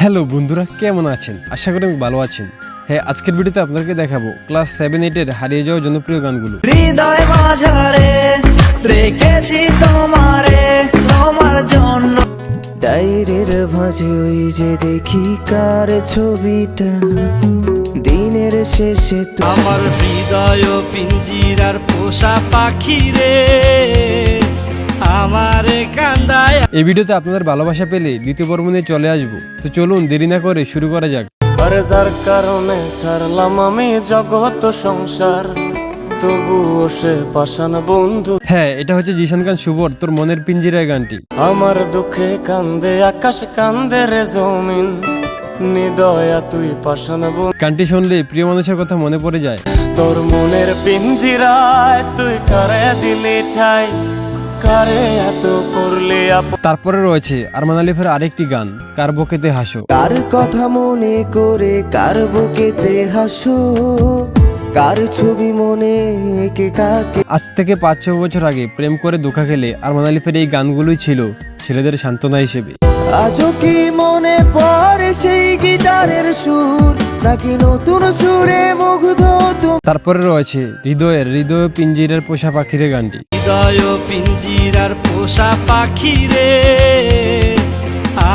Hello বন্ধুরা, কেমন আছেন? আশা করি ভালো আছেন। হ্যাঁ, আজকের ভিডিওতে আপনাদেরকে দেখাবো ক্লাস 7-8 এর হারিয়ে যাওয়া জনপ্রিয় গানগুলো। হৃদয় মাঝারে রেখেছি তোমারে তোমার জন্য। ডায়েরির ভাঁজে ওই যে দেখি কার ছবিটা, দিনের শেষে তো আমার হৃদয় পিঞ্জিরার পোষা পাখি রে, আমারে কান্দায়। এই ভিডিওতে আপনাদের ভালোবাসা পেলে দ্বিতীয় পর্ব নিয়ে চলে আসবো। তো চলুন দেরি না করে শুরু করা যাক। আর যার কারণে ছাড়লাম আমি জগৎ সংসার, তবুও সে পাষাণ বন্ধু। হ্যাঁ, এটা হচ্ছে জিশান খান শুভর তোর মনের পিঞ্জিরায় গানটি। আমার দুঃখে কান্দে আকাশ, কান্দে রে জমিন, নিদয়া তুই পাষাণ বন্ধু। গানটি শুনলে প্রিয় মানুষের কথা মনে পড়ে যায়। তোর মনের পিঞ্জিরায় তুই কারে দিলি ঠাই, কারে এত করলে তারপরে রয়েছে আরমান আলিফের আরেকটি গান, কার বুকেতে হাসো। কার কথা মনে করে কার বুকেতে হাসো, কার ছবি মনে এঁকে কাকে। আজ থেকে 5-6 বছর আগে প্রেম করে ধোঁকা খেলে আরমান আলিফের এই গানগুলোই ছিল ছেলেদের সান্ত্বনা হিসেবে। আজও কি মনে পড়ে সেই গিটারের সুর, নাকি নতুন সুরে মুগ্ধ তুমি? তারপরে রয়েছে হৃদয় পিঞ্জিরার পোষা পাখিরে গানটি। হৃদয় পিঞ্জিরার পোষা পাখি রে,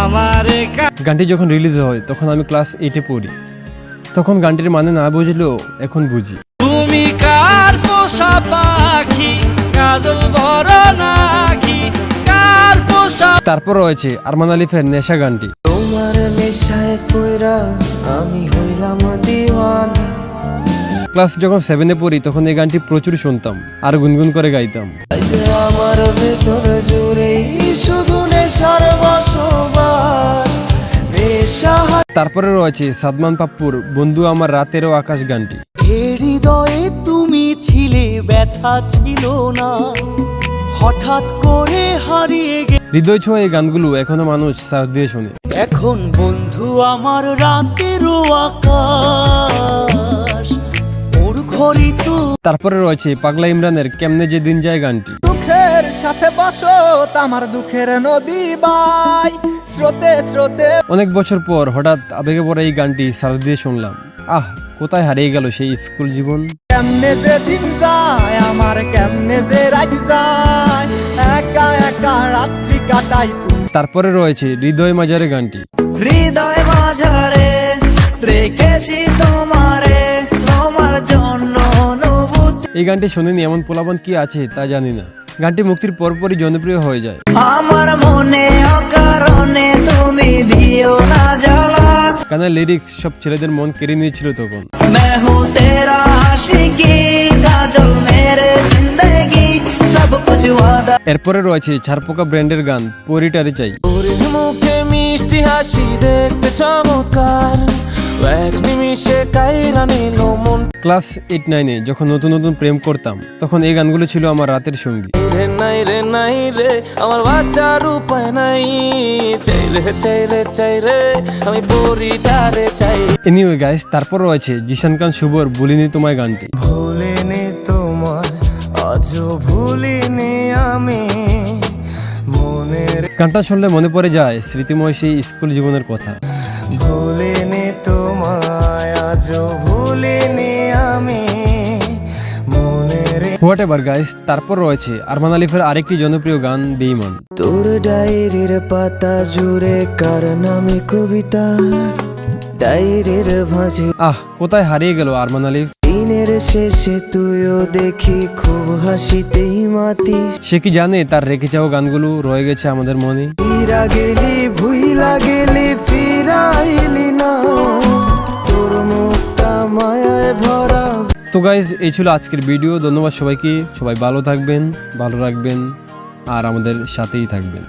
আমারে গানটি যখন রিলিজ হয় তখন আমি ক্লাস 8-এ পড়ি। তখন গানটির মানে না বুঝলেও এখন বুঝি। তুমি কার পোষা পাখি, কাজল বড় নাকি কার পোষা। তারপর রয়েছে আরমান আলিফের নেশা গানটি। তোমার নেশায় পয়রা আমি হইলাম দিওয়ানা। ক্লাস যখন 7-এ পড়ি তখন এই গানটি প্রচুর শুনতাম আর গুনগুন করে গাইতাম। আজ আমার ভেতর জুড়ে শুধু নেশার বসবাস, নেশা। তারপরে রয়েছে সাদমান পাপ্পুর বন্ধু আমার রাতেরও আকাশ গানটি। হৃদয়ে তুমি ছিলে ব্যথা ছিল না, হঠাৎ করে হারিয়ে হৃদয় ছোঁয়া এই গানগুলো এখনো মানুষ সার্চ দিয়ে শোনে। এখন বন্ধু আমার রাতেরও আকাশ, ওর ঘড়ি তো। তারপরে রয়েছে পাগলা ইমরানের কেমনে যে দিন যায় গানটি। দুঃখের সাথে বসত আমার দুঃখের নদী বাই, স্রোতে স্রোতে। অনেক বছর পর হঠাৎ আবেগে পড়া এই গানটি সার্চ দিয়ে শুনলাম। কোথায় হারিয়ে গেল সেই স্কুল জীবন। কেমনে যে দিন যায় আমার, কেমনে যে রাত যায়, একা একা রাত্রি কাটাই তুমি। তারপরে রয়েছে হৃদয় মাজারে গানটি। হৃদয় মাঝারে রেখেছি তোমারে তোমার জন্য অনুভূতি। এই গানটি শুনেনি এমন পোলাপান কি আছে তা জানি না। গানটি মুক্তির পরপরই জনপ্রিয় হয়ে যায়। আমার মনে অকারণে তুমি দিও না জ্বালা। গানের লিরিক্স সব ছেলেদের মন কেড়ে নিয়েছিল তখন। मैं हूँ तेरा आशिकी, काजल मेरे जिंदगी, सब कुछ वादा। এরপরে রয়েছে ছারপোকা ব্র্যান্ডের গান পরিটারে চাই। ওর মুখে মিষ্টি হাসি দেখতে চমৎকার, এক নিমিষে কাইরা নিল মন। ক্লাস 8-9-এ যখন নতুন নতুন প্রেম করতাম তখন এই গানগুলো ছিল আমার রাতের সঙ্গী। রে নাই রে নাই রে আমার বাঁচার উপায় নাই, চাই রে আমি পরিটারে চাই। এনিওয়ে গাইস, তারপর রয়েছে জিশান খান শুভর ভুলিনি তোমায় গানটি। ভুলিনি তোমায় আজও ভুলিনি আমি, মনের গানটা শুনলে মনে পড়ে যায় স্মৃতিময় সেই স্কুল জীবনের কথা। ভুলিনি তোমায় আজও ভুলিনি আমি, মনের। হোয়াট এভার গাইস, তারপর রয়েছে আরমান আলিফের আরেকটি জনপ্রিয় গান বেঈমান। তোর ডায়েরির পাতা জুড়ে কার নামে কবিতা, ডায়েরির ভাঁজে কোথায় হারিয়ে গেল আরমান আলিফ। দিনের শেষে তুইও দেখি খুব হাসিতেই মাতি। সে কি জানে তার রেখে যাওয়া গানগুলো রয়ে গেছে আমাদের মনে। ফিরা গেলি ভুইলা গেলি ফিরাইলি না, তোর মুখটা মায়ায় ভরা। তো গাইজ, এই ছিল আজকের ভিডিও। ধন্যবাদ সবাইকে। সবাই ভালো থাকবেন, ভালো রাখবেন আর আমাদের সাথেই থাকবেন।